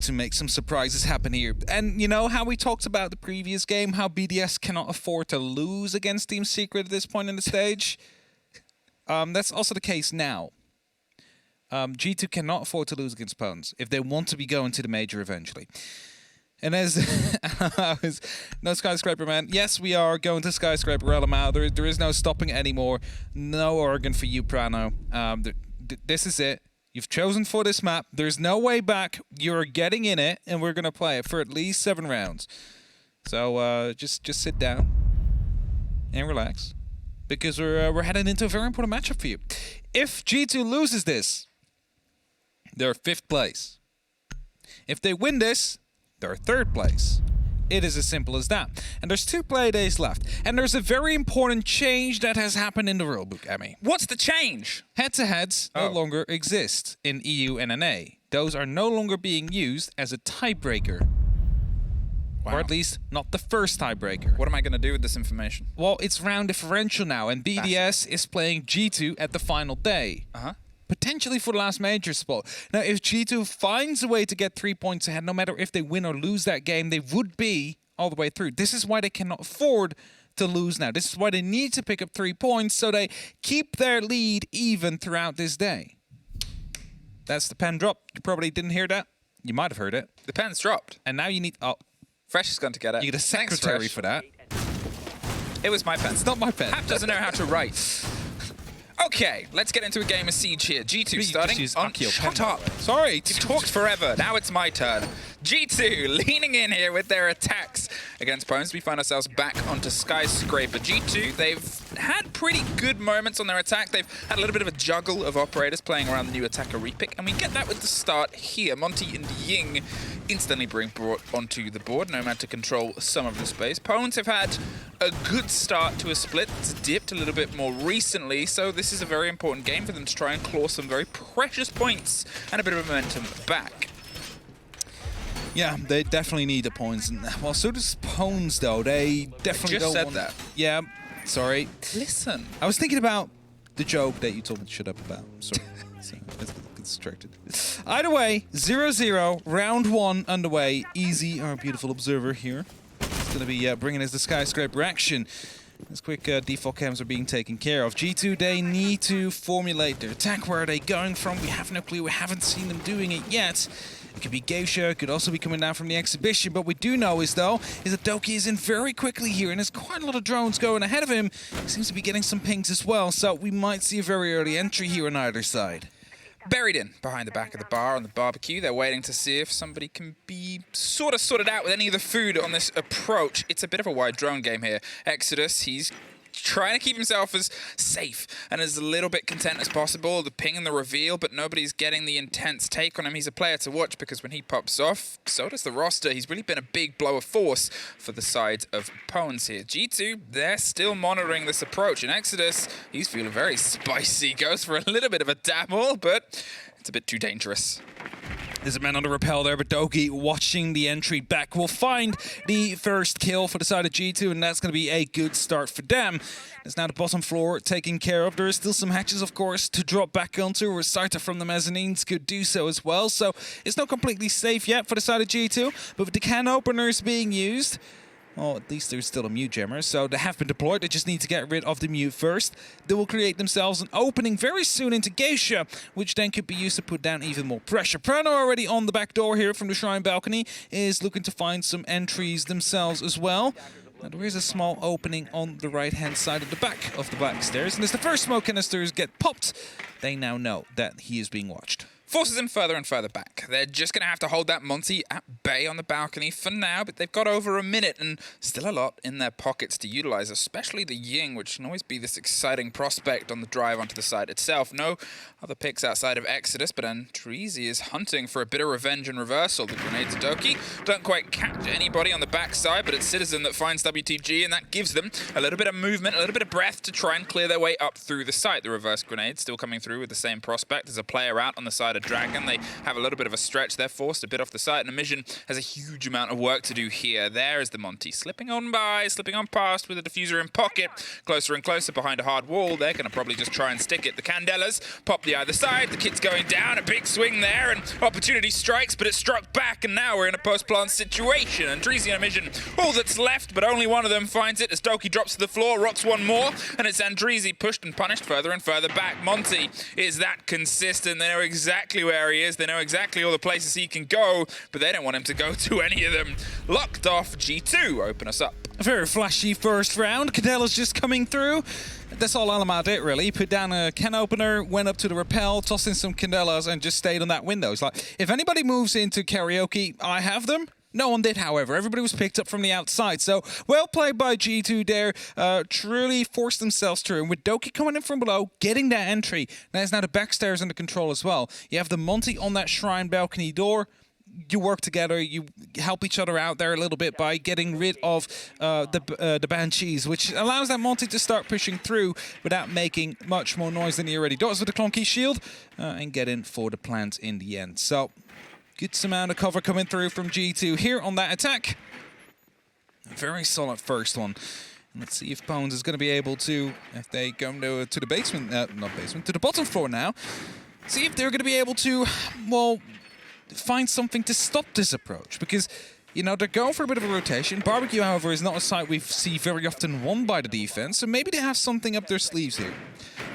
to make some surprises happen here. And you know how we talked about the previous game, how BDS cannot afford to lose against Team Secret at this point in the stage? That's also the case now. G2 cannot afford to lose against opponents if they want to be going to the major eventually. And as no Skyscraper, man. Yes, we are going to Skyscraper LMAO. There is no stopping it anymore. No Oregon for you, Prano. This is it. You've chosen for this map. There's no way back. You're getting in it, and we're going to play it for at least 7 rounds. So just sit down and relax, because we're heading into a very important matchup for you. If G2 loses this, they're 5th place. If they win this, they're 3rd place. It is as simple as that. And there's 2 play days left. And there's a very important change that has happened in the rulebook, Emmy. What's the change? Head-to-heads no longer exist in EU and NA. Those are no longer being used as a tiebreaker. Wow. Or at least not the first tiebreaker. What am I going to do with this information? Well, it's round differential now, and BDS is playing G2 at the final day. Potentially for the last major spot. Now, if G2 finds a way to get 3 points ahead, no matter if they win or lose that game, they would be all the way through. This is why they cannot afford to lose now. This is why they need to pick up 3 points so they keep their lead even throughout this day. That's the pen drop. You probably didn't hear that. You might have heard it. The pen's dropped. And now you need... Oh, Fresh is going to get it. you get a secretary for that. It was my pen. It's not my pen. Hap doesn't know how to write. Okay, let's get into a game of Siege here. G2 starting on... Shut up. Sorry. You've talked forever. Now it's my turn. G2 leaning in here with their attacks against opponents. We find ourselves back onto Skyscraper. G2, they've had pretty good moments on their attack. They've had a little bit of a juggle of operators playing around the new attacker repick, and we get that with the start here. Monty and Ying instantly being brought onto the board. Nomad to control some of the space. Opponents have had a good start to a split. It's dipped a little bit more recently, so this is a very important game for them to try and claw some very precious points and a bit of momentum back. Yeah, they definitely need the points. Well, so does Pones, though. They definitely don't want that. Yeah, sorry. Listen. I was thinking about the joke that you told me to shut up about. Sorry. So, let's get distracted. Either way, 0-0, round 1 underway. Easy, our beautiful observer here. It's going to be bringing us the Skyscraper action. As quick default cams are being taken care of. G2, they need to formulate their attack. Where are they going from? We have no clue. We haven't seen them doing it yet. It could be Geisha, could also be coming down from the exhibition. But what we do know is, though, is that Doki is in very quickly here, and there's quite a lot of drones going ahead of him. He seems to be getting some pings as well, so we might see a very early entry here on either side. Buried in behind the back of the bar on the barbecue. They're waiting to see if somebody can be sort of sorted out with any of the food on this approach. It's a bit of a wide drone game here. Exodus, he's trying to keep himself as safe and as a little bit content as possible. The ping and the reveal, but nobody's getting the intense take on him. He's a player to watch because when he pops off, so does the roster. He's really been a big blow of force for the side of opponents here. G2, they're still monitoring this approach. And Exodus, he's feeling very spicy. Goes for a little bit of a dabble, but it's a bit too dangerous. There's a man on the rappel there, but Doki watching the entry back will find the first kill for the side of G2, and that's going to be a good start for them. It's now the bottom floor taken care of. There is still some hatches, of course, to drop back onto. Reciter from the mezzanines could do so as well, so it's not completely safe yet for the side of G2, but with the can openers being used, well, at least there's still a mute jammer, so they have been deployed. They just need to get rid of the mute first. They will create themselves an opening very soon into Geisha, which then could be used to put down even more pressure. Prano already on the back door here from the Shrine balcony is looking to find some entries themselves as well. Now, there is a small opening on the right-hand side of the back of the black stairs, and as the first smoke canisters get popped, they now know that he is being watched. Forces him further and further back. They're just going to have to hold that Monty at bay on the balcony for now, but they've got over a minute and still a lot in their pockets to utilize, especially the Ying, which can always be this exciting prospect on the drive onto the side itself. No other picks outside of Exodus, but Antrizi is hunting for a bit of revenge and reversal. The grenade to Doki don't quite catch anybody on the backside, but it's Citizen that finds WTG, and that gives them a little bit of movement, a little bit of breath to try and clear their way up through the site. The reverse grenade still coming through with the same prospect. There's a player out on the side of a dragon. They have a little bit of a stretch. They're forced a bit off the site, and Emission has a huge amount of work to do here. There is the Monty slipping on by, slipping on past with a diffuser in pocket, closer and closer behind a hard wall. They're going to probably just try and stick it. The Candelas pop the either side. The kit's going down, a big swing there, and opportunity strikes, but it struck back, and now we're in a post-plant situation. Andreezy and Emission, all that's left, but only one of them finds it as Doki drops to the floor, rocks one more, and it's Andreezy pushed and punished further and further back. Monty is that consistent. They know exactly where he is. They know exactly all the places he can go, but they don't want him to go to any of them. Locked off. G2 open us up. A very flashy first round. Cadella's just coming through. That's all Alamar did, really. He put down a can opener, went up to the rappel, tossed in some Candelas, and just stayed on that window. It's like, if anybody moves into karaoke, I have them. No one did, however. Everybody was picked up from the outside. So, well played by G2 there. Truly forced themselves through. And with Doki coming in from below, getting that entry. There's now the backstairs under control as well. You have the Monty on that shrine balcony door. You work together, you help each other out there a little bit by getting rid of the Banshees, which allows that Monty to start pushing through without making much more noise than he already does with the clunky shield and get in for the plant in the end. So, good amount of cover coming through from G2 here on that attack. A very solid first one. Let's see if Bones is going to be able to, if they go to the basement, not basement, to the bottom floor now, see if they're going to be able to, well, find something to stop this approach, because, you know, they're going for a bit of a rotation. Barbecue, however, is not a site we see very often won by the defense, so maybe they have something up their sleeves here.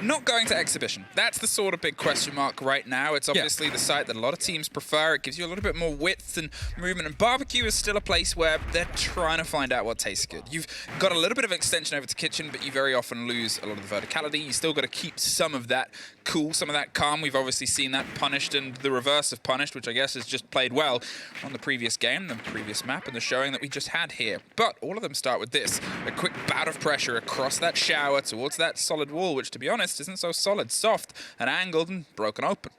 Not going to Exhibition. That's the sort of big question mark right now. It's obviously the site that a lot of teams prefer. It gives you a little bit more width and movement, and Barbecue is still a place where they're trying to find out what tastes good. You've got a little bit of extension over to Kitchen, but you very often lose a lot of the verticality. You still got to keep some of that cool, some of that calm. We've obviously seen that punished and the reverse of punished, which I guess has just played well on the previous game, the previous map, and the showing that we just had here. But all of them start with this. A quick bout of pressure across that shower towards that solid wall, which, to be honest, isn't so solid, soft and angled and broken open.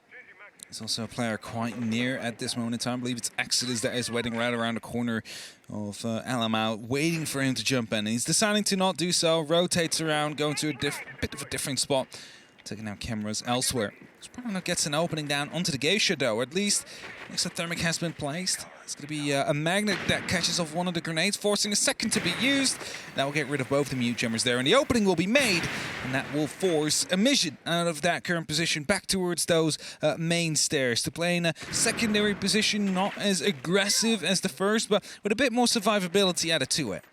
There's also a player quite near at this moment in time. I believe it's Exodus that is waiting right around the corner of Alamau, waiting for him to jump in. And he's deciding to not do so, rotates around, going to a bit of a different spot, taking out cameras elsewhere. Sparano gets an opening down onto the geisha, though. At least Exothermic has been placed. It's going to be a magnet that catches off one of the grenades, forcing a second to be used. That will get rid of both the mute jammers there, and the opening will be made, and that will force Emission out of that current position back towards those main stairs to play in a secondary position, not as aggressive as the first, but with a bit more survivability added to it.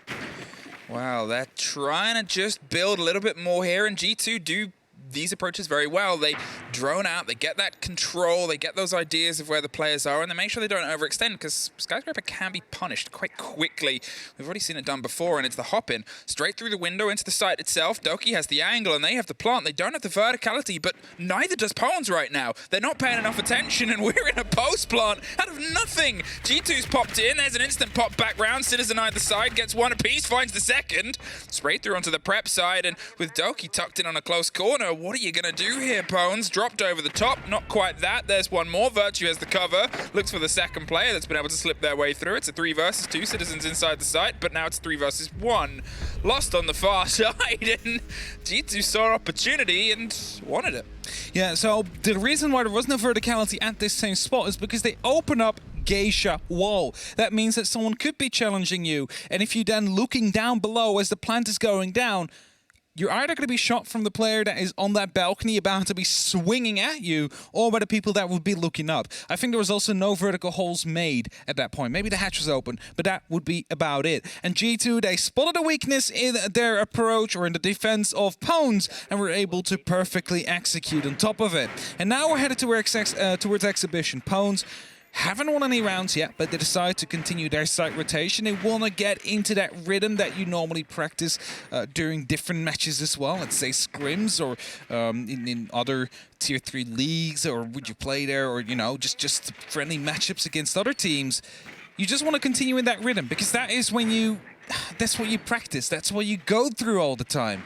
Wow, they're trying to just build a little bit more here, and G2 do these approaches very well. They drone out, they get that control, they get those ideas of where the players are, and they make sure they don't overextend, because Skyscraper can be punished quite quickly. We've already seen it done before, and it's the hop-in straight through the window into the site itself. Doki has the angle, and they have the plant. They don't have the verticality, but neither does Pawns right now. They're not paying enough attention, and we're in a post-plant out of nothing. G2's popped in. There's an instant pop back round. Citizen either side gets one apiece, finds the second. Straight through onto the prep side, and with Doki tucked in on a close corner, what are you going to do here, Pawns? Dropped over the top. Not quite that. There's one more. Virtue has the cover. Looks for the second player that's been able to slip their way through. It's a 3 versus 2. Citizens inside the site, but now it's 3 versus 1. Lost on the far side, and G2 saw opportunity and wanted it. Yeah, so the reason why there was no verticality at this same spot is because they open up geisha wall. That means that someone could be challenging you, and if you then looking down below as the plant is going down, you're either going to be shot from the player that is on that balcony about to be swinging at you, or by the people that would be looking up. I think there was also no vertical holes made at that point. Maybe the hatch was open, but that would be about it. And G2, they spotted a weakness in their approach or in the defense of Pawns, and were able to perfectly execute on top of it. And now we're headed towards Exhibition. Pawns haven't won any rounds yet, but they decide to continue their site rotation. They want to get into that rhythm that you normally practice during different matches as well. Let's say scrims or in other tier 3 leagues, or would you play there, or, you know, just friendly matchups against other teams. You just want to continue in that rhythm, because that is when that's what you practice. That's what you go through all the time.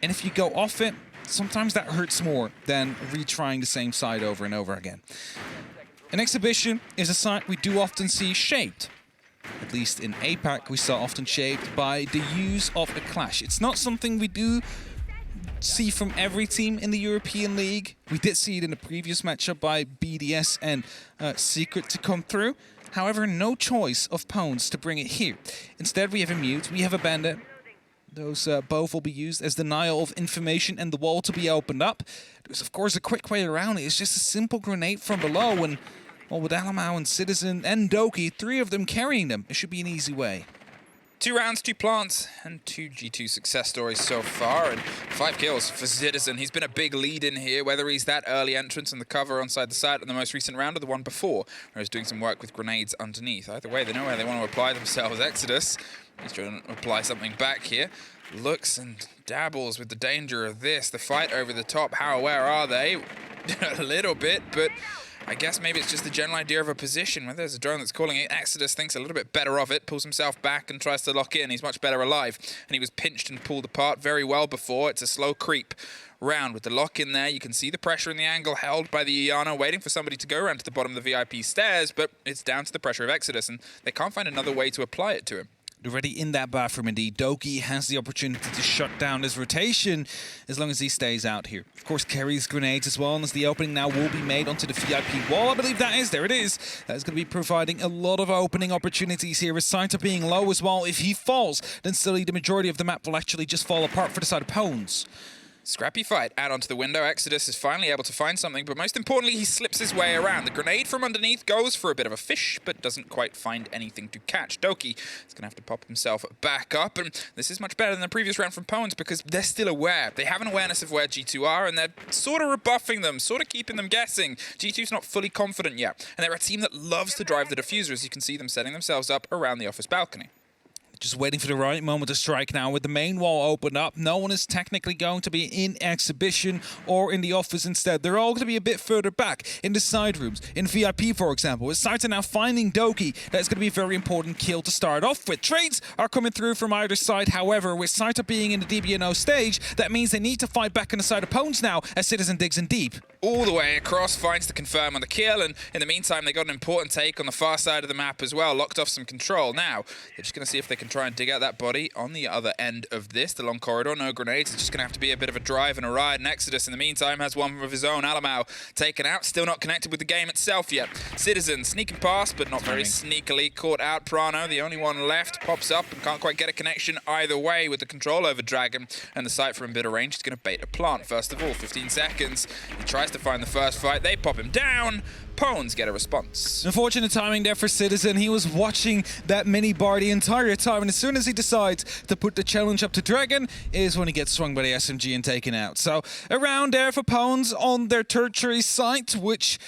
And if you go off it, sometimes that hurts more than retrying the same side over and over again. An Exhibition is a site we do often see shaped, at least in APAC we saw often shaped by the use of a clash. It's not something we do see from every team in the European League. We did see it in the previous matchup by BDS and Secret to come through. However, no choice of Pwns to bring it here. Instead, we have a Mute, we have a Bandit. Those both will be used as denial of information and the wall to be opened up. There's, of course, a quick way around it. It's just a simple grenade from below. And, well, with Alamau and Citizen and Doki, 3 of them carrying them, it should be an easy way. 2 rounds, 2 plants, and 2 G2 success stories so far, and 5 kills for Citizen. He's been a big lead in here, whether he's that early entrance in the cover onside the site in the most recent round or the one before, where he's doing some work with grenades underneath. Either way, they know where they want to apply themselves. Exodus, he's trying to apply something back here. Looks and dabbles with the danger of this. The fight over the top, how aware are they? A little bit, but I guess maybe it's just the general idea of a position. Where there's a drone that's calling it, Exodus thinks a little bit better of it, pulls himself back and tries to lock in. He's much better alive. And he was pinched and pulled apart very well before. It's a slow creep round with the lock in there. You can see the pressure in the angle held by the Iana, waiting for somebody to go around to the bottom of the VIP stairs, but it's down to the pressure of Exodus, and they can't find another way to apply it to him. Already in that bathroom, indeed. Doki has the opportunity to shut down his rotation as long as he stays out here. Of course, carries grenades as well, and as the opening now will be made onto the VIP wall. I believe that is, there it is. That is going to be providing a lot of opening opportunities here. With Saito being low as well, if he falls, then still the majority of the map will actually just fall apart for the side of Pwns. Scrappy fight out onto the window. Exodus is finally able to find something, but most importantly, he slips his way around. The grenade from underneath goes for a bit of a fish, but doesn't quite find anything to catch. Doki is going to have to pop himself back up, and this is much better than the previous round from Pwns because they're still aware. They have an awareness of where G2 are, and they're sort of rebuffing them, sort of keeping them guessing. G2's not fully confident yet, and they're a team that loves to drive the diffuser, as you can see them setting themselves up around the office balcony. Just waiting for the right moment to strike now with the main wall opened up. No one is technically going to be in exhibition or in the office instead. They're all going to be a bit further back in the side rooms. In VIP, for example, with Saito now finding Doki, that's going to be a very important kill to start off with. Trades are coming through from either side. However, with Saito being in the DBNO stage, that means they need to fight back on the side of Pwns now as Citizen digs in deep. All the way across, finds the confirm on the kill, and in the meantime, they got an important take on the far side of the map as well, locked off some control. Now, they're just going to see if they can try and dig out that body on the other end of this. The long corridor, no grenades. It's just going to have to be a bit of a drive and a ride. And Exodus, in the meantime, has one of his own. Alamau taken out, still not connected with the game itself yet. Citizen sneaking past, but not very sneakily. Caught out. Prano, the only one left, pops up and can't quite get a connection either way with the control over Dragon. And the site from bitter range is going to bait a plant. First of all, 15 seconds. He tries to find the first fight. They pop him down. Pwns get a response. Unfortunate timing there for Citizen. He was watching that mini bar the entire time, and as soon as he decides to put the challenge up to Dragon is when he gets swung by the SMG and taken out. So around there for Pwns on their tertiary site, which,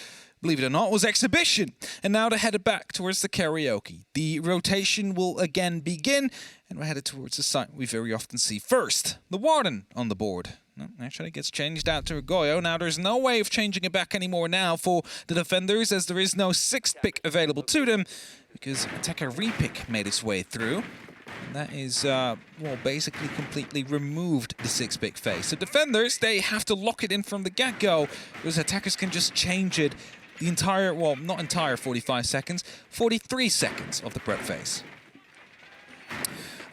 believe it or not, was exhibition. And now they're headed back towards the karaoke. The rotation will again begin, and we're headed towards the site we very often see first. The Warden on the board. No, actually, it gets changed out to a Goyo. Now, there's no way of changing it back anymore now for the defenders, as there is no 6th pick available to them, because attacker repick made its way through. And that is, well, basically completely removed the 6th pick phase. So defenders, they have to lock it in from the get-go, because attackers can just change it the entire, well, not entire 45 seconds, 43 seconds of the prep phase.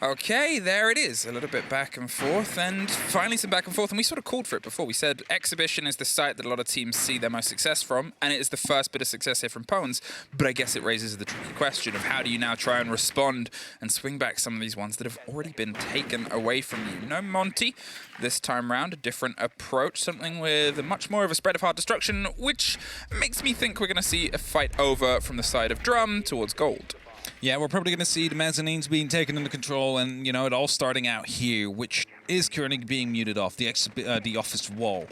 Okay, there it is. A little bit back and forth, and finally some back and forth. And we sort of called for it before. We said Exhibition is the site that a lot of teams see their most success from, and it is the first bit of success here from Pwns. But I guess it raises the tricky question of how do you now try and respond and swing back some of these ones that have already been taken away from you. No Monty this time round, a different approach, something with much more of a spread of hard destruction, which makes me think we're going to see a fight over from the side of Drum towards Gold. Yeah, we're probably going to see the mezzanines being taken under control and, you know, it all starting out here, which is currently being muted off, the office wall.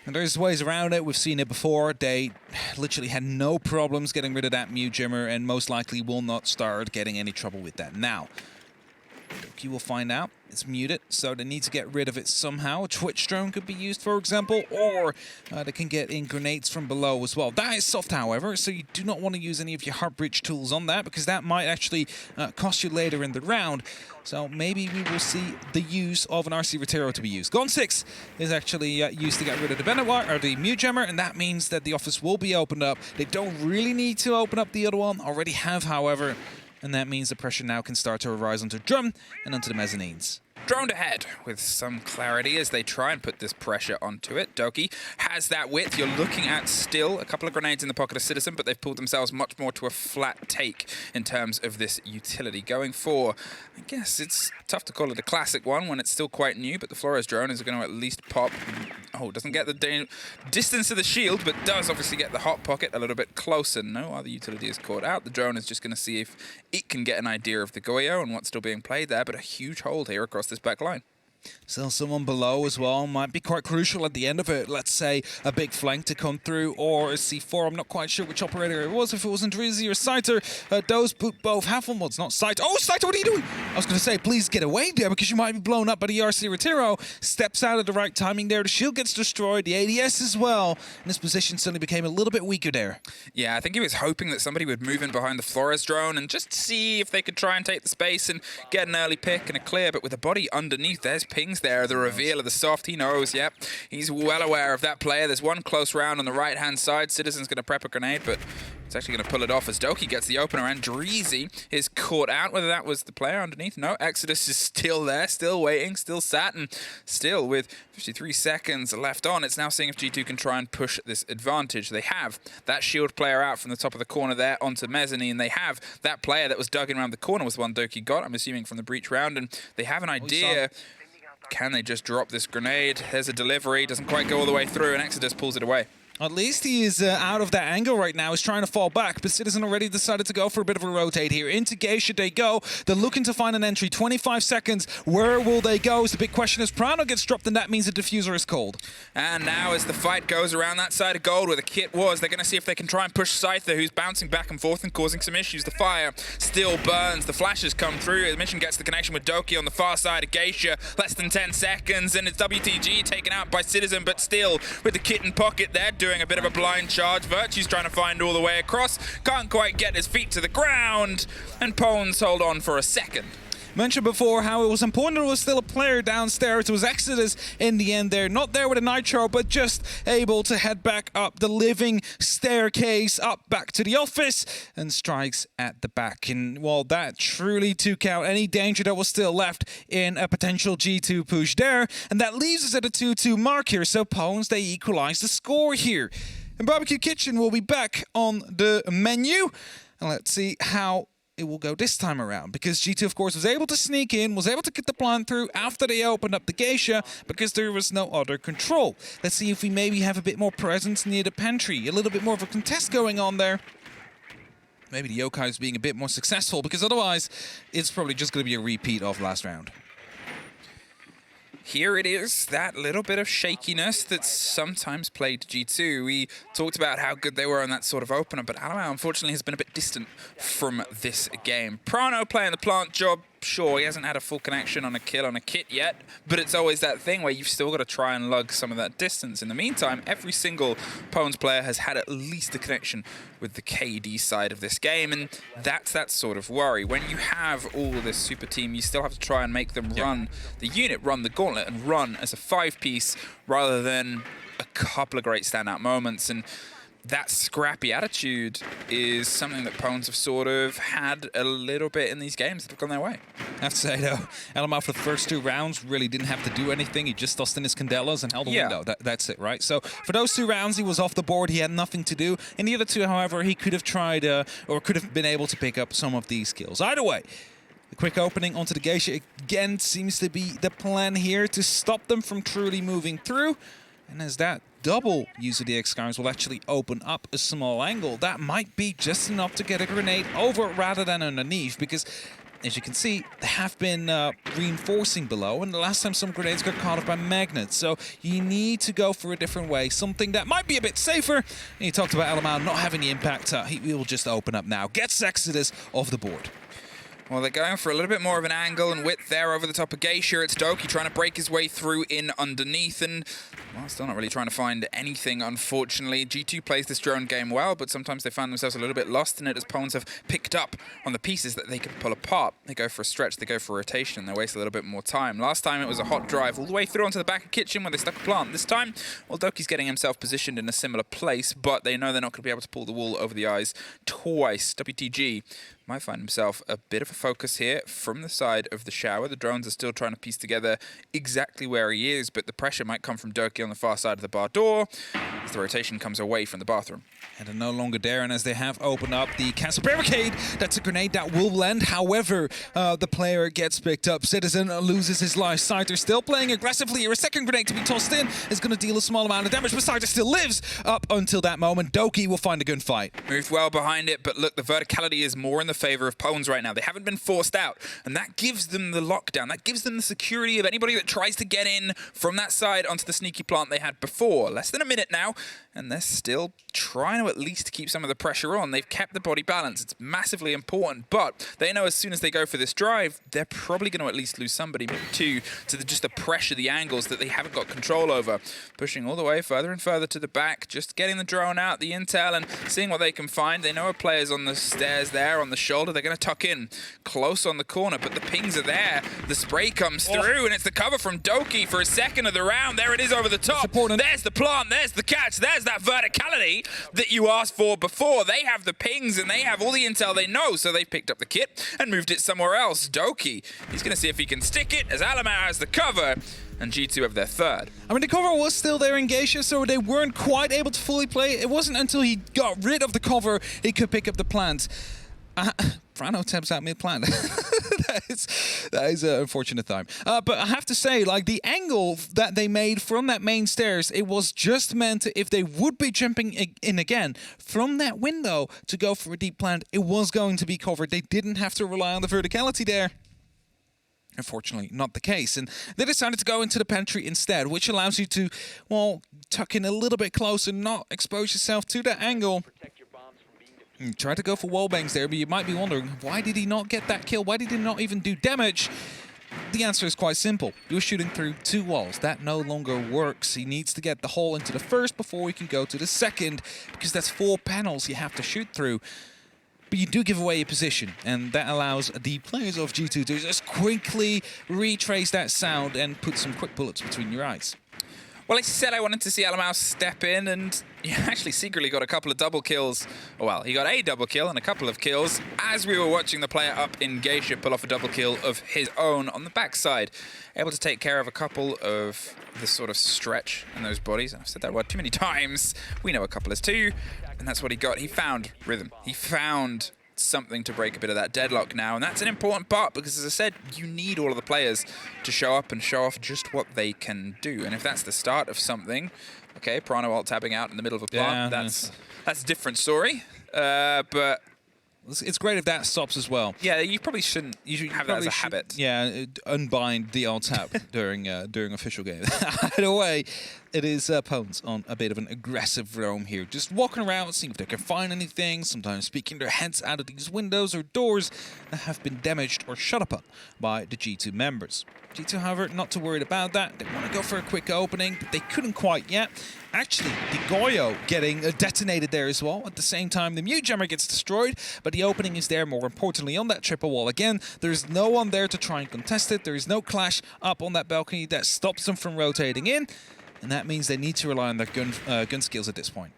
And there's ways around it. We've seen it before. They literally had no problems getting rid of that mute jimmer and most likely will not start getting any trouble with that now. You will find out. It's muted, so they need to get rid of it somehow. A Twitch drone could be used, for example, or they can get in grenades from below as well. That is soft, however, so you do not want to use any of your heart bridge tools on that, because that might actually cost you later in the round. So maybe we will see the use of an RC Rotero to be used. Gon 6 is actually used to get rid of the Benoit, or the mute jammer, and that means that the office will be opened up. They don't really need to open up the other one, already have, however. And that means the pressure now can start to arise onto Drum and onto the mezzanines. droned ahead with some clarity as they try and put this pressure onto it. Doki has that width. You're looking at still a couple of grenades in the pocket of Citizen, but they've pulled themselves much more to a flat take in terms of this utility. Going for, I guess it's tough to call it a classic one when it's still quite new, but the Flores drone is going to at least pop. Oh, doesn't get the distance of the shield, but does obviously get the hot pocket a little bit closer. No other utility is caught out. The drone is just going to see if it can get an idea of the Goyo and what's still being played there, but a huge hold here across this back line. Still someone below as well. Might be quite crucial at the end of it. Let's say a big flank to come through or a C4. I'm not quite sure which operator it was. If it wasn't Drizzy or Saiter, those both have one. Well, it's not Saiter. Oh, Saiter, what are you doing? I was going to say, please get away there because you might be blown up by the RC Retiro. Steps out at the right timing there. The shield gets destroyed. The ADS as well. And his position suddenly became a little bit weaker there. Yeah, I think he was hoping that somebody would move in behind the Flores drone and just see if they could try and take the space and get an early pick and a clear. But with the body underneath, there's pings there. The reveal of the soft, he knows, yep. He's well aware of that player. There's one close round on the right-hand side. Citizen's going to prep a grenade, but it's actually going to pull it off as Doki gets the opener, and Dreezy is caught out. Whether that was the player underneath, no. Exodus is still there, still waiting, still sat, and still with 53 seconds left on, it's now seeing if G2 can try and push this advantage. They have that shield player out from the top of the corner there onto Mezzanine. They have that player that was dug in around the corner was the one Doki got, I'm assuming from the breach round, and they have an idea. Can they just drop this grenade? There's a delivery, doesn't quite go all the way through, and Exodus pulls it away. At least he is out of that angle right now. He's trying to fall back, but Citizen already decided to go for a bit of a rotate here. Into Geisha they go. They're looking to find an entry. 25 seconds. Where will they go? Is the big question. As Prano gets dropped, then that means the diffuser is cold. And now as the fight goes around that side of gold where the kit was, they're going to see if they can try and push Scyther, who's bouncing back and forth and causing some issues. The fire still burns. The flashes come through. The mission gets the connection with Doki on the far side of Geisha. Less than 10 seconds, and it's WTG taken out by Citizen, but still with the kit in pocket there, doing a bit of a blind charge. Virtue's trying to find all the way across. Can't quite get his feet to the ground. And Pones hold on for a second. Mentioned before how it was important there was still a player downstairs. It was Exodus in the end there. Not there with a nitro, but just able to head back up the living staircase, up back to the office, and strikes at the back. And well, that truly took out any danger that was still left in a potential G2 push there. And that leaves us at a 2-2 mark here. So Pones, they equalize the score here. And Barbecue Kitchen will be back on the menu. And let's see how it will go this time around, because G2 of course was able to sneak in, was able to get the plant through after they opened up the geisha because there was no other control. Let's see if we maybe have a bit more presence near the pantry, a little bit more of a contest going on there. Maybe the Yokai's being a bit more successful, because otherwise it's probably just going to be a repeat of last round. Here it is, that little bit of shakiness that's sometimes plagued G2. We talked about how good they were on that sort of opener, but Alamo unfortunately has been a bit distant from this game. Prano playing the plant job. Sure, he hasn't had a full connection on a kill on a kit yet, but it's always that thing where you've still got to try and lug some of that distance. In the meantime, every single Pones player has had at least a connection with the KD side of this game, and that's that sort of worry. When you have all this super team, you still have to try and make them run the unit, run the gauntlet, and run as a 5-piece rather than a couple of great standout moments. And that scrappy attitude is something that Pones have sort of had a little bit in these games that have gone their way. I have to say, though, Elamar for the first 2 rounds really didn't have to do anything. He just tossed in his Candelas and held the window. That's it, right? So for those 2 rounds, he was off the board. He had nothing to do. In the other 2, however, he could have tried or could have been able to pick up some of these kills. Either way, the quick opening onto the Geisha again seems to be the plan here to stop them from truly moving through. And as that double use of the X-Guards will actually open up a small angle, that might be just enough to get a grenade over rather than underneath, because as you can see, they have been reinforcing below, and the last time some grenades got caught off by magnets. So you need to go for a different way, something that might be a bit safer. And you talked about Elamar not having the impact. He will just open up now. Gets Exodus off the board. Well, they're going for a little bit more of an angle and width there over the top of Geisha. It's Doki trying to break his way through in underneath, and well, still not really trying to find anything, unfortunately. G2 plays this drone game well, but sometimes they find themselves a little bit lost in it as Pones have picked up on the pieces that they can pull apart. They go for a stretch, they go for a rotation, they waste a little bit more time. Last time it was a hot drive all the way through onto the back of kitchen where they stuck a plant. This time, well, Doki's getting himself positioned in a similar place, but they know they're not going to be able to pull the wool over the eyes twice. WTG might find himself a bit of a focus here from the side of the shower. The drones are still trying to piece together exactly where he is, but the pressure might come from Doki on the far side of the bar door as the rotation comes away from the bathroom. And they're no longer there, and as they have opened up the castle barricade, that's a grenade that will land. However, the player gets picked up. Citizen loses his life. Scyther still playing aggressively here. A second grenade to be tossed in is going to deal a small amount of damage, but Scyther still lives up until that moment. Doki will find a gunfight. Moved well behind it, but look, the verticality is more in the favor of Pwns right now. They haven't been forced out, and that gives them the lockdown. That gives them the security of anybody that tries to get in from that side onto the sneaky plant they had before. Less than a minute now, and they're still trying to at least keep some of the pressure on. They've kept the body balance. It's massively important, but they know as soon as they go for this drive, they're probably going to at least lose somebody, maybe two, to just the pressure, the angles that they haven't got control over. Pushing all the way further and further to the back, just getting the drone out, the intel, and seeing what they can find. They know a player's on the stairs there, on the shoulder. They're going to tuck in close on the corner, but the pings are there. The spray comes through, and it's the cover from Doki for a second of the round. There it is over the top. There's the plant, there's the catch, there's that verticality that you asked for before. They have the pings and they have all the intel they know, so they've picked up the kit and moved it somewhere else. Doki, he's going to see if he can stick it as Alamau has the cover and G2 have their third. I mean, the cover was still there in Geisha, so they weren't quite able to fully play. It wasn't until he got rid of the cover he could pick up the plant. Frano taps out mid-plant. that is an unfortunate time. But I have to say, like, the angle that they made from that main stairs, it was just meant to, if they would be jumping in again from that window to go for a deep plant, it was going to be covered. They didn't have to rely on the verticality there. Unfortunately, not the case. And they decided to go into the pantry instead, which allows you to, well, tuck in a little bit closer, not expose yourself to that angle. Try to go for wallbangs there, but you might be wondering, why did he not get that kill? Why did he not even do damage? The answer is quite simple. He was shooting through two walls. That no longer works. He needs to get the hole into the first before he can go to the second, because that's 4 panels you have to shoot through. But you do give away your position, and that allows the players of G2 to just quickly retrace that sound and put some quick bullets between your eyes. Well, I said I wanted to see Alamau step in, and he actually secretly got a couple of double kills. Well, he got a double kill and a couple of kills as we were watching the player up in Geisha pull off a double kill of his own on the backside. Able to take care of a couple of the sort of stretch in those bodies. I've said that word too many times. We know a couple is too, and that's what he got. He found rhythm. He found something to break a bit of that deadlock now, and that's an important part because, as I said, you need all of the players to show up and show off just what they can do. And if that's the start of something, okay, Prano alt tabbing out in the middle of a plant, that's a different story. But it's great if that stops as well. Yeah, you probably shouldn't. You should have that as a habit. Yeah, unbind the alt tab during official games. Either way, it is Pwns on a bit of an aggressive roam here, just walking around, seeing if they can find anything. Sometimes peeking their heads out of these windows or doors that have been damaged or shut upon by the G2 members. G2, however, not too worried about that. They want to go for a quick opening, but they couldn't quite yet. Actually, the Goyo getting detonated there as well. At the same time, the Mute Jammer gets destroyed, but the opening is there, more importantly, on that triple wall. Again, there's no one there to try and contest it. There is no clash up on that balcony that stops them from rotating in, and that means they need to rely on their gun skills at this point.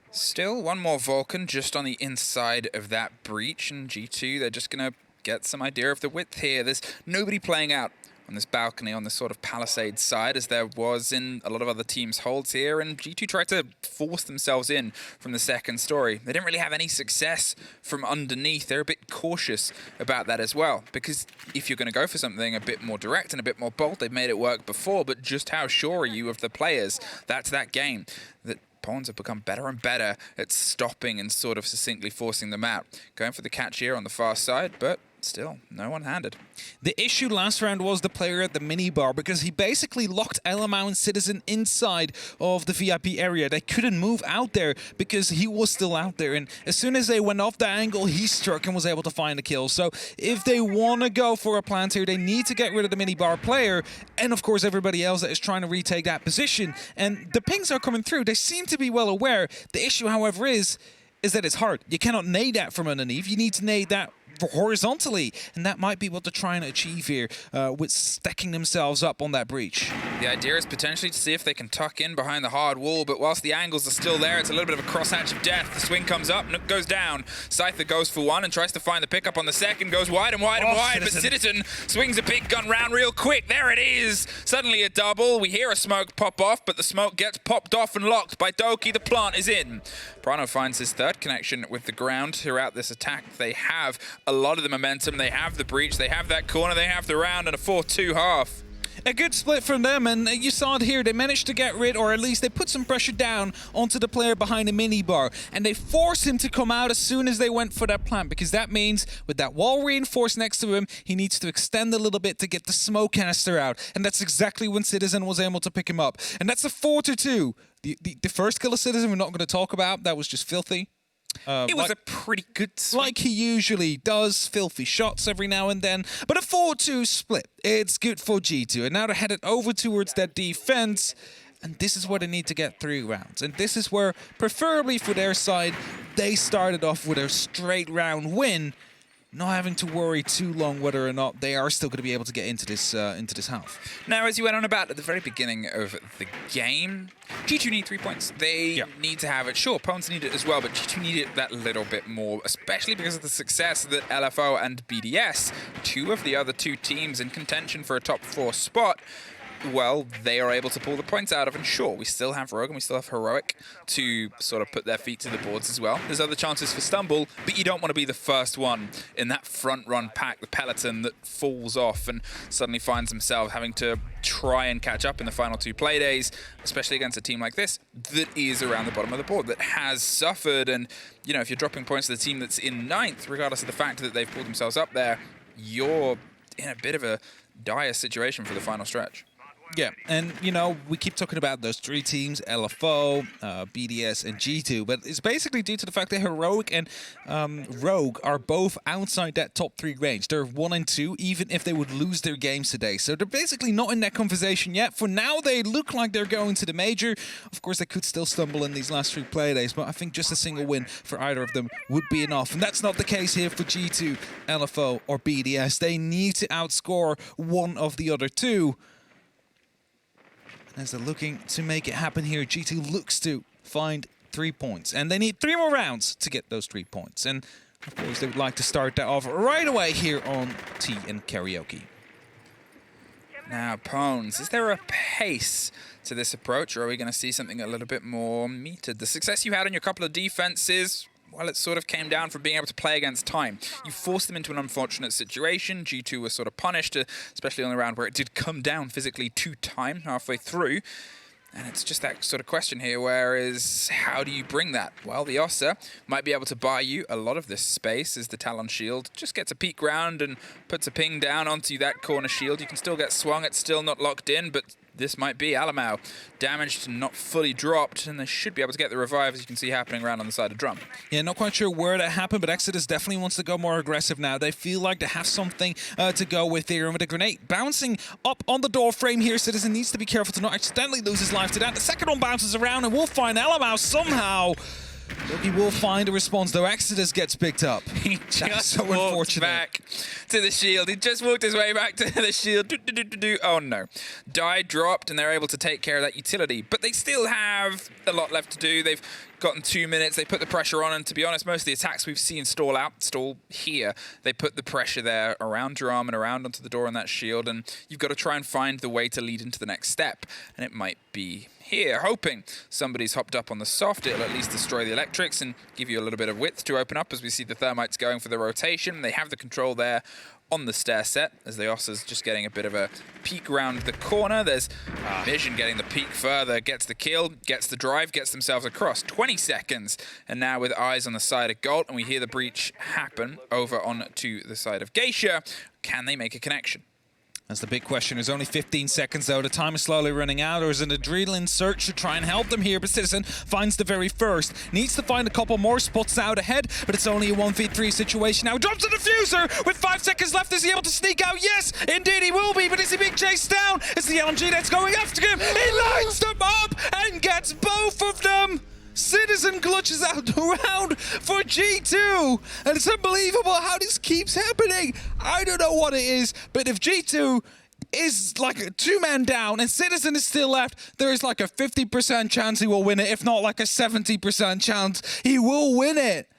Still, one more Vulcan just on the inside of that breach, and G2, they're just going to get some idea of the width here. There's nobody playing out on this balcony, on this sort of palisade side, as there was in a lot of other teams' holds here, and G2 tried to force themselves in from the second story. They didn't really have any success from underneath. They're a bit cautious about that as well, because if you're going to go for something a bit more direct and a bit more bold, they've made it work before, but just how sure are you of the players? That's that game. That Pwns have become better and better at stopping and sort of succinctly forcing them out. Going for the catch here on the far side, but still, no one-handed. The issue last round was the player at the minibar, because he basically locked Alamau and Citizen inside of the VIP area. They couldn't move out there because he was still out there, and as soon as they went off the angle, he struck and was able to find a kill. So if they want to go for a plant here, they need to get rid of the minibar player, and of course everybody else that is trying to retake that position. And the pings are coming through. They seem to be well aware. The issue, however, is that it's hard. You cannot nade that from underneath. You need to nade that horizontally, and that might be what they're trying to achieve here with stacking themselves up on that breach. The idea is potentially to see if they can tuck in behind the hard wall, but whilst the angles are still there, it's a little bit of a crosshatch of death. The swing comes up, Nook goes down. Scyther goes for one and tries to find the pickup on the second, goes wide and wide and wide, but Citizen swings a big gun round real quick. There it is. Suddenly a double. We hear a smoke pop off, but the smoke gets popped off and locked by Doki. The plant is in. Prano finds his third connection with the ground throughout this attack. They have a lot of the momentum. They have the breach. They have that corner. They have the round and a 4-2 half. A good split from them, and you saw it here. They managed to get rid, or at least they put some pressure down onto the player behind the minibar, and they forced him to come out as soon as they went for that plant, because that means with that wall reinforced next to him, he needs to extend a little bit to get the smoke canister out, and that's exactly when Citizen was able to pick him up. And that's a 4-2. The first kill of Citizen we're not going to talk about. That was just filthy. It was a pretty good swing. Like he usually does, filthy shots every now and then. But a 4-2 split, it's good for G2. And now they're headed over towards that defense. And this is where they need to get 3 rounds. And this is where, preferably for their side, they started off with a straight round win, not having to worry too long whether or not they are still going to be able to get into this half. Now, as you went on about at the very beginning of the game, G2 need 3 points. They need to have it. Sure, Pons need it as well, but G2 need it that little bit more, especially because of the success that LFO and BDS, 2 of the other 2 teams in contention for a top 4 spot, well, they are able to pull the points out of. And sure, we still have Rogue and we still have Heroic to sort of put their feet to the boards as well. There's other chances for Stumble, but you don't want to be the first one in that front run pack, the peloton that falls off and suddenly finds themselves having to try and catch up in the final 2 Playdays, especially against a team like this that is around the bottom of the board, that has suffered. And, you know, if you're dropping points to the team that's in 9th, regardless of the fact that they've pulled themselves up there, you're in a bit of a dire situation for the final stretch. Yeah, and, you know, we keep talking about those 3 teams, LFO, BDS, and G2, but it's basically due to the fact that Heroic and Rogue are both outside that top 3 range. They're 1 and 2, even if they would lose their games today. So they're basically not in that conversation yet. For now, they look like they're going to the major. Of course, they could still stumble in these last 3 Playdays, but I think just a single win for either of them would be enough. And that's not the case here for G2, LFO, or BDS. They need to outscore one of the other 2. As they're looking to make it happen here, G2 looks to find 3 points. And they need 3 more rounds to get those 3 points. And, of course, they would like to start that off right away here on Tea and Karaoke. Now, Pons, is there a pace to this approach, or are we going to see something a little bit more metered? The success you had on your couple of defenses, well, it sort of came down from being able to play against time. You forced them into an unfortunate situation. G2 was sort of punished, especially on the round where it did come down physically to time halfway through. And it's just that sort of question here, whereas how do you bring that? Well, the Ossa might be able to buy you a lot of this space as the Talon shield just gets a peek round and puts a ping down onto that corner shield. You can still get swung, it's still not locked in, but this might be Alamau. Damaged and not fully dropped, and they should be able to get the revive, as you can see happening around on the side of Drum. Yeah, not quite sure where that happened, but Exodus definitely wants to go more aggressive now. They feel like they have something to go with here. And with the grenade bouncing up on the door frame here, Citizen needs to be careful to not accidentally lose his life to that. The second one bounces around, and we'll find Alamau somehow. He will find a response, though. Exodus gets picked up. He just walked back to the shield. He just walked his way back to the shield. Oh, no. Die dropped, and they're able to take care of that utility. But they still have a lot left to do. They've gotten 2 minutes. They put the pressure on, and to be honest, most of the attacks we've seen stall here. They put the pressure there around Drum and around onto the door on that shield, and you've got to try and find the way to lead into the next step. And it might be here, hoping somebody's hopped up on the soft. It'll at least destroy the electrics and give you a little bit of width to open up as we see the Thermites going for the rotation. They have the control there on the stair set as the Ossa's just getting a bit of a peek around the corner. There's Vision getting the peek further, gets the kill, gets the drive, gets themselves across. 20 seconds, and now with eyes on the side of Gold, and we hear the breach happen over on to the side of Geisha. Can they make a connection? That's the big question. There's only 15 seconds, though. The time is slowly running out. Or is an adrenaline search to try and help them here? But Citizen finds the very first. Needs to find a couple more spots out ahead, but it's only a 1v3 situation now. Drops the diffuser with 5 seconds left. Is he able to sneak out? Yes, indeed he will be, but is he being chased down? It's the LMG that's going after him. He lines them up and gets both of them. Citizen clutches out the round for G2, and it's unbelievable how this keeps happening. I don't know what it is, but if G2 is like a 2-man down and Citizen is still left, there is like a 50% chance he will win it, if not like a 70% chance he will win it.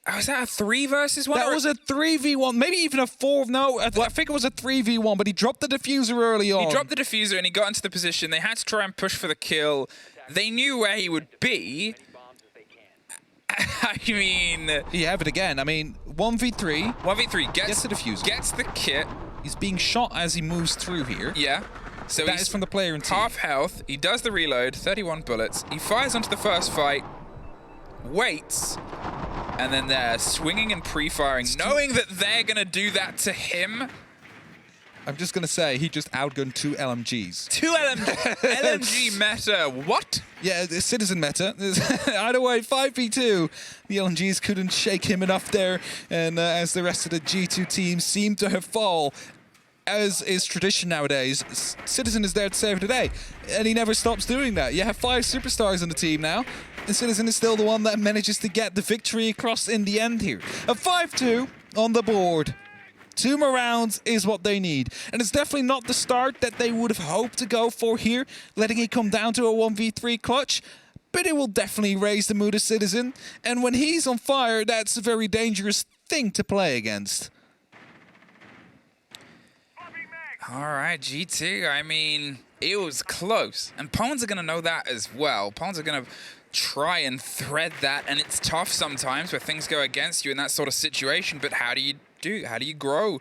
Oh, was that a 3 versus 1? That was a 3v1, maybe even a 4. No, I think it was a 3v1, but he dropped the diffuser early on. He dropped the diffuser and he got into the position. They had to try and push for the kill. They knew where he would be. I mean... You have it again. I mean, 1v3. 1v3 Gets the diffuser. Gets the kit. He's being shot as he moves through here. Yeah. So that is from the player in team. Half health. He does the reload, 31 bullets. He fires onto the first fight, waits, and then they're swinging and pre-firing, knowing that they're going to do that to him. I'm just going to say, he just outgunned 2 LMGs. 2 LMG meta. What? Yeah, the Citizen meta. Either way, 5v2. The LMGs couldn't shake him enough there, and as the rest of the G2 team seem to have fall, as is tradition nowadays, Citizen is there to save the day, and he never stops doing that. You have 5 superstars on the team now, and Citizen is still the one that manages to get the victory across in the end here. A 5-2 on the board. 2 more rounds is what they need. And it's definitely not the start that they would have hoped to go for here, letting it come down to a 1v3 clutch. But it will definitely raise the mood of Citizen. And when he's on fire, that's a very dangerous thing to play against. All right, G2, I mean, it was close. And Pawns are going to know that as well. Pawns are going to try and thread that. And it's tough sometimes where things go against you in that sort of situation. But how do you grow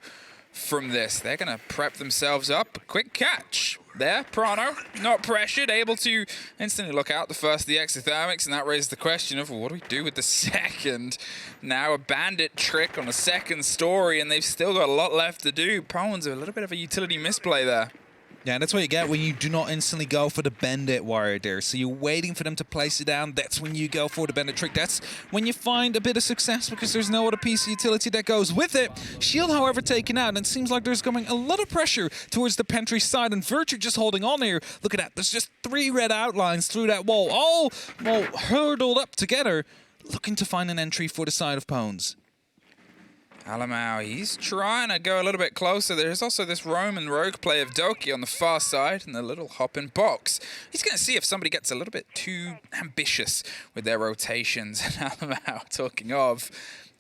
from this? They're going to prep themselves up. Quick catch there. Prano, not pressured, able to instantly look out the first of the exothermics, and that raises the question of, well, what do we do with the second? Now a bandit trick on a second story, and they've still got a lot left to do. Pawns are a little bit of a utility misplay there. Yeah, that's what you get when you do not instantly go for the bandit wire there. So you're waiting for them to place it down. That's when you go for the bandit trick. That's when you find a bit of success because there's no other piece of utility that goes with it. Shield, however, taken out. And it seems like there's coming a lot of pressure towards the Pentry side. And Virtue just holding on here. Look at that. There's just 3 red outlines through that wall. All hurdled up together, looking to find an entry for the side of Pawns. Alamau, he's trying to go a little bit closer. There's also this Roman rogue play of Doki on the far side and the little hop in box. He's going to see if somebody gets a little bit too ambitious with their rotations. And Alamau, talking of,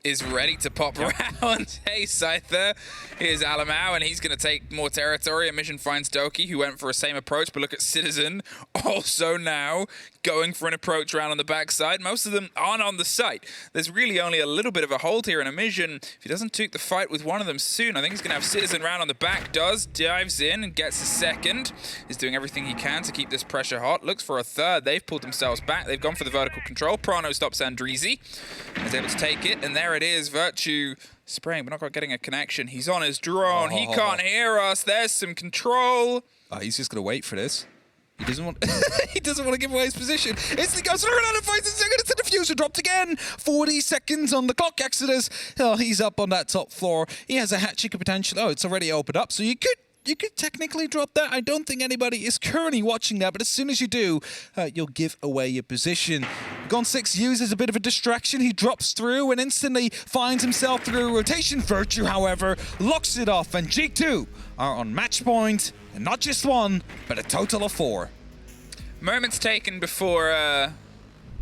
is ready to pop around. Hey, Scyther, here's Alamau, and he's going to take more territory. Mission finds Doki, who went for a same approach, but look at Citizen, also now going for an approach round on the backside. Most of them aren't on the site. There's really only a little bit of a hold here, and Mission, if he doesn't take the fight with one of them soon, I think he's going to have Citizen round on the back. Dives in and gets a second. Is doing everything he can to keep this pressure hot. Looks for a third. They've pulled themselves back. They've gone for the vertical control. Prano stops Andreezy. Is able to take it, and there it is. Virtue spraying, but not quite getting a connection. He's on his drone. He can't hear us. There's some control. He's just going to wait for this. He doesn't want he doesn't want to give away his position. Instantly goes through and fights a second. It's the diffuser dropped again. 40 seconds on the clock. Exodus. Oh, he's up on that top floor. He has a hat-trick potential. Oh, it's already opened up. So you could technically drop that. I don't think anybody is currently watching that, but as soon as you do, you'll give away your position. Gon6 uses a bit of a distraction. He drops through and instantly finds himself through rotation. Virtue, however, locks it off, and G2 are on match point, and not just 1, but a total of 4. Moments taken before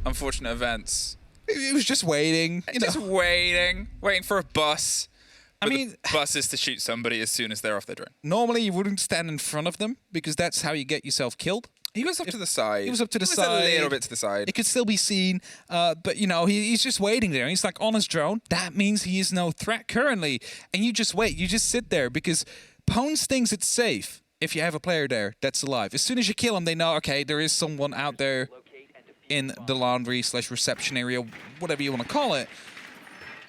unfortunate events. He was just waiting. Waiting for a bus. I mean, the bus is to shoot somebody as soon as they're off their drone. Normally, you wouldn't stand in front of them because that's how you get yourself killed. He was up to the side. He was up to the side. A little bit to the side. It could still be seen, but you know, he's just waiting there. He's like on his drone. That means he is no threat currently, and you just wait. You just sit there because Pawns thinks it's safe if you have a player there that's alive. As soon as you kill him, they know, okay, there is someone out there in the laundry/reception area, whatever you want to call it.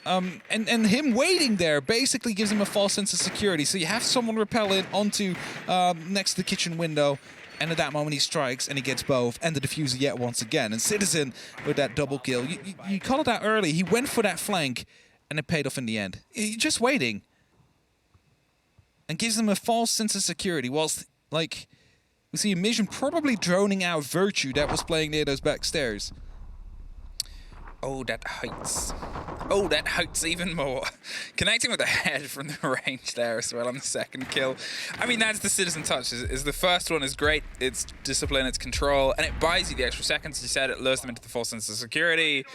And him waiting there basically gives him a false sense of security. So you have someone rappel in onto next to the kitchen window, and at that moment he strikes and he gets both and the diffuser yet once again. And Citizen with that double kill. You called it out early. He went for that flank and it paid off in the end. He's just waiting. And gives them a false sense of security whilst, like, we see Mission probably droning out Virtue that was playing near those back stairs. Oh, that hurts. Oh, that hurts even more. Connecting with the head from the range there as well on the second kill. I mean, that's the Citizen touch. Is the first one is great. It's discipline, it's control, and it buys you the extra seconds. You said it lures them into the false sense of security.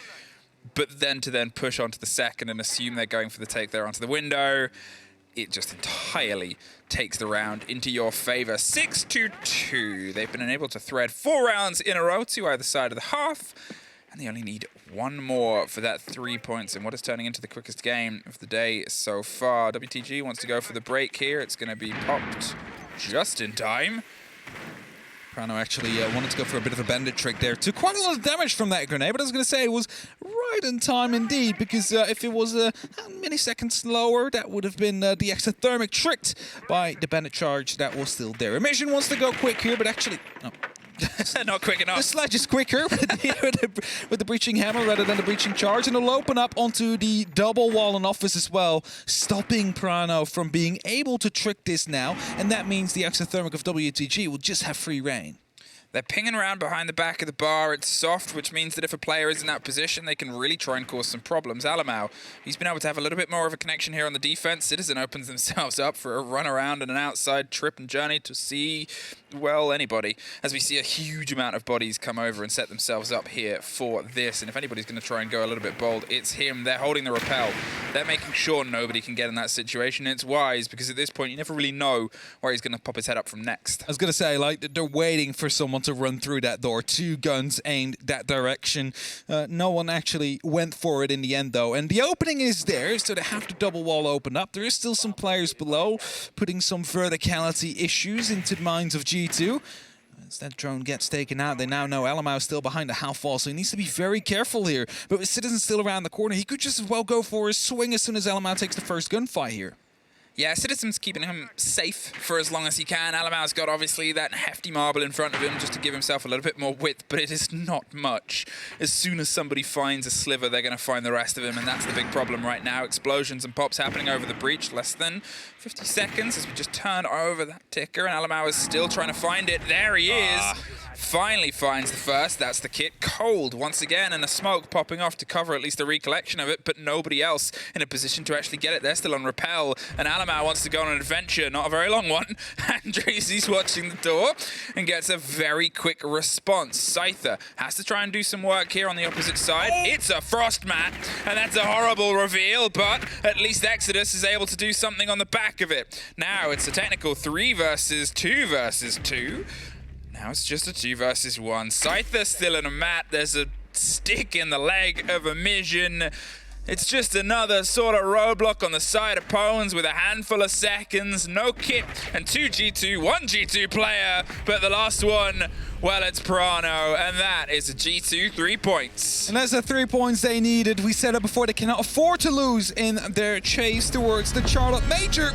But then to push onto the second and assume they're going for the take there onto the window, it just entirely takes the round into your favor. 6-2. They've been able to thread 4 rounds in a row to either side of the half. And they only need 1 more for that 3 points in what is turning into the quickest game of the day so far. WTG wants to go for the break here. It's going to be popped just in time. Prano actually wanted to go for a bit of a bandit trick there. Took quite a lot of damage from that grenade, but I was going to say it was right in time indeed, because if it was a millisecond slower, that would have been the exothermic tricked by the bandit charge that was still there. Emission wants to go quick here, but actually... No. Not quick enough. The sledge is quicker with the breaching hammer rather than the breaching charge, and it'll open up onto the double wall and office as well, stopping Prano from being able to trick this now, and that means the exothermic of WTG will just have free reign. They're pinging around behind the back of the bar. It's soft, which means that if a player is in that position, they can really try and cause some problems. Alamau, he's been able to have a little bit more of a connection here on the defense. Citizen opens themselves up for a run around and an outside trip and journey to see, well, anybody. As we see a huge amount of bodies come over and set themselves up here for this. And if anybody's going to try and go a little bit bold, it's him. They're holding the rappel. They're making sure nobody can get in that situation. It's wise, because at this point, you never really know where he's going to pop his head up from next. I was going to say, like, they're waiting for someone to run through that door. 2 guns aimed that direction. No one actually went for it in the end, though. And the opening is there, so they have the double wall open up. There is still some players below, putting some verticality issues into the minds of G2. As that drone gets taken out, they now know Alamau still behind the half wall, so he needs to be very careful here. But with Citizen still around the corner, he could just as well go for his swing as soon as Alamau takes the first gunfight here. Yeah, Citizen's keeping him safe for as long as he can. Alamau's got obviously that hefty marble in front of him just to give himself a little bit more width, but it is not much. As soon as somebody finds a sliver, they're going to find the rest of him, and that's the big problem right now. Explosions and pops happening over the breach. Less than 50 seconds as we just turn over that ticker, and Alamau is still trying to find it. There he is. Finally finds the first. That's the kit. Cold once again, and a smoke popping off to cover at least the recollection of it, but nobody else in a position to actually get it. They're still on rappel, and Alamau wants to go on an adventure, not a very long one. Andreezy's watching the door and gets a very quick response. Scyther has to try and do some work here on the opposite side. It's a frost mat, and that's a horrible reveal, but at least Exodus is able to do something on the back of it. Now it's a technical 3 versus 2 versus 2. Now it's just a 2 versus 1. Scyther still in a mat. There's a stick in the leg of Emission. It's just another sort of roadblock on the side of Pones with a handful of seconds. No kit and 2 G2, 1 G2 player. But the last one, well, it's Prano. And that is a G2 3 points. And that's the 3 points they needed. We said it before, they cannot afford to lose in their chase towards the Charlotte Major.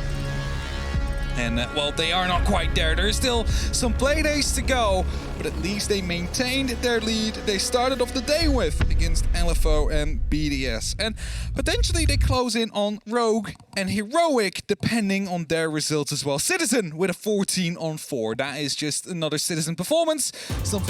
And, well, they are not quite there. There's still some playdays to go, but at least they maintained their lead they started off the day with against LFO and BDS. And potentially they close in on Rogue and Heroic, depending on their results as well. Citizen with a 14-on-4. That is just another Citizen performance. Something